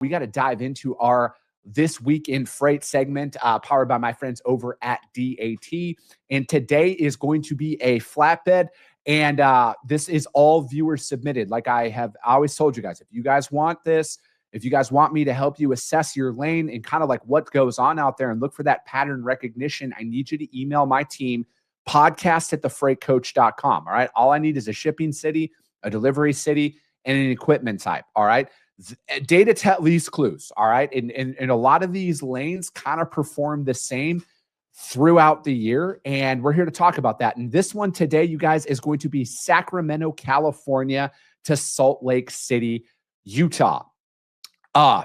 we got to dive into our This Week in Freight segment, powered by my friends over at DAT. And today is going to be a flatbed. And this is all viewer submitted. Like I have always told you guys, if you guys want this, if you guys want me to help you assess your lane and kind of like what goes on out there and look for that pattern recognition, I need you to email my team, podcast@TheFreightCoach.com. All right. All I need is a shipping city, a delivery city, and an equipment type. All right. Data leaves clues. All right. And a lot of these lanes kind of perform the same throughout the year. And we're here to talk about that. And this one today, you guys, is going to be Sacramento, California to Salt Lake City, Utah.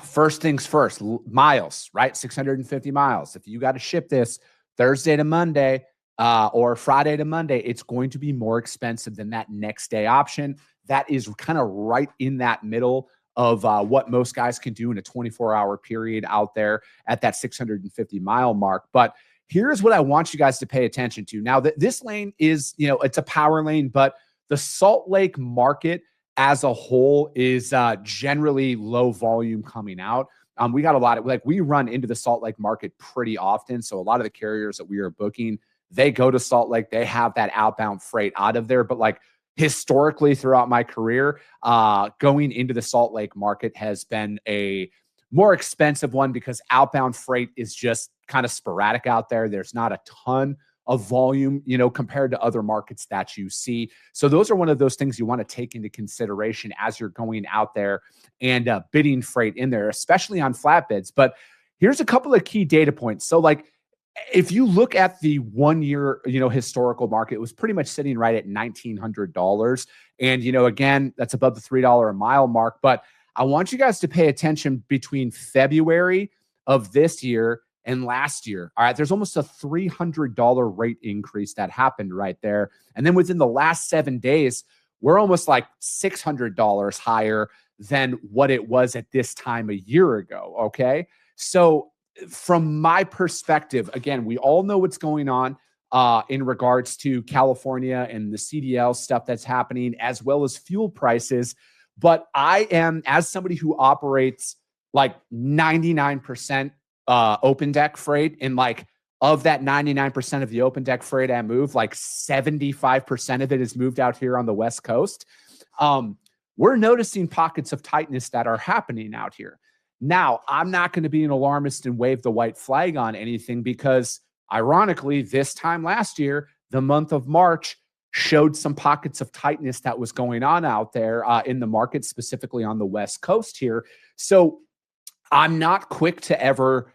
First things first, miles, right? 650 miles. If you got to ship this Thursday to Monday or Friday to Monday, it's going to be more expensive than that next day option. That is kind of right in that middle of what most guys can do in a 24-hour period out there at that 650-mile mark. But here's what I want you guys to pay attention to. Now, this lane is, it's a power lane, but the Salt Lake market as a whole is generally low volume coming out. We got a lot of, we run into the Salt Lake market pretty often. So a lot of the carriers that we are booking, they go to Salt Lake, they have that outbound freight out of there. But historically throughout my career, going into the Salt Lake market has been a more expensive one because outbound freight is just kind of sporadic out there. There's not a ton of volume, compared to other markets that you see. So those are one of those things you want to take into consideration as you're going out there and bidding freight in there, especially on flatbeds. But here's a couple of key data points. So if you look at the 1 year, historical market, it was pretty much sitting right at $1,900. And, again, that's above the $3 a mile mark. But I want you guys to pay attention between February of this year and last year. All right. There's almost a $300 rate increase that happened right there. And then within the last 7 days, we're almost like $600 higher than what it was at this time a year ago. Okay. So from my perspective, again, we all know what's going on in regards to California and the CDL stuff that's happening, as well as fuel prices. But I am, as somebody who operates 99% open deck freight, and of that 99% of the open deck freight I move, 75% of it is moved out here on the West Coast. We're noticing pockets of tightness that are happening out here. Now, I'm not going to be an alarmist and wave the white flag on anything because, ironically, this time last year, the month of March showed some pockets of tightness that was going on out there in the market, specifically on the West Coast here. So I'm not quick to ever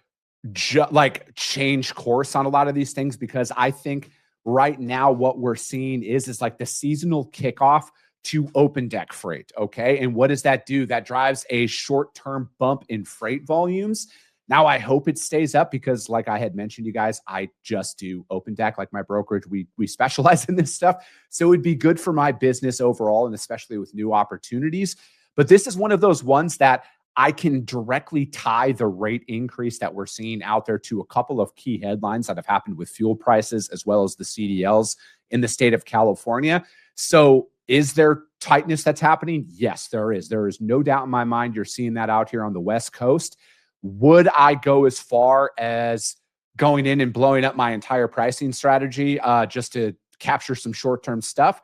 change course on a lot of these things because I think right now what we're seeing is the seasonal kickoff to open deck freight. Okay. And what does that do? That drives a short-term bump in freight volumes. Now, I hope it stays up because like I had mentioned, you guys, I just do open deck, like my brokerage. We specialize in this stuff. So it would be good for my business overall, and especially with new opportunities. But this is one of those ones that I can directly tie the rate increase that we're seeing out there to a couple of key headlines that have happened with fuel prices, as well as the CDLs in the state of California. So is there tightness that's happening? Yes, there is. There is no doubt in my mind you're seeing that out here on the West Coast. Would I go as far as going in and blowing up my entire pricing strategy just to capture some short-term stuff?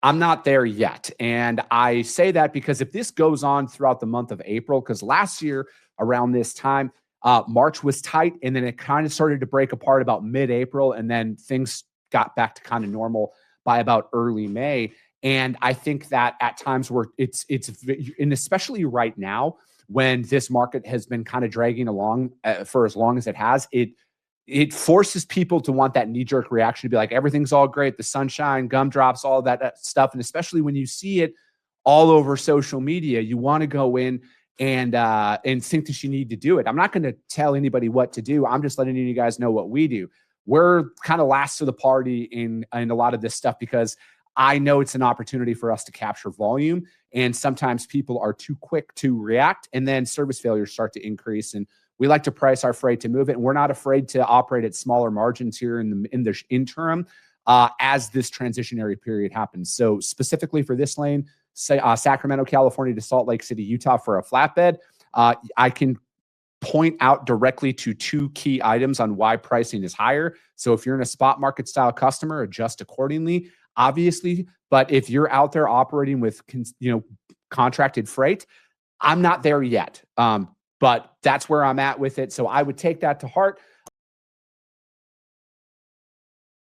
I'm not there yet. And I say that because if this goes on throughout the month of April, because last year around this time, March was tight and then it kind of started to break apart about mid-April, and then things got back to kind of normal by about early May. And I think that at times where and especially right now, when this market has been kind of dragging along for as long as it has, it forces people to want that knee-jerk reaction to be like, everything's all great, the sunshine, gumdrops, all of that stuff. And especially when you see it all over social media, you want to go in and think that you need to do it. I'm not going to tell anybody what to do. I'm just letting you guys know what we do. We're kind of last to the party in a lot of this stuff because I know it's an opportunity for us to capture volume. And sometimes people are too quick to react, and then service failures start to increase. And we like to price our freight to move it. And we're not afraid to operate at smaller margins here in the interim as this transitionary period happens. So specifically for this lane, say Sacramento, California to Salt Lake City, Utah for a flatbed, I can point out directly to 2 key items on why pricing is higher. So if you're in a spot market style customer, adjust accordingly, obviously. But if you're out there operating with, contracted freight, I'm not there yet. But that's where I'm at with it. So I would take that to heart.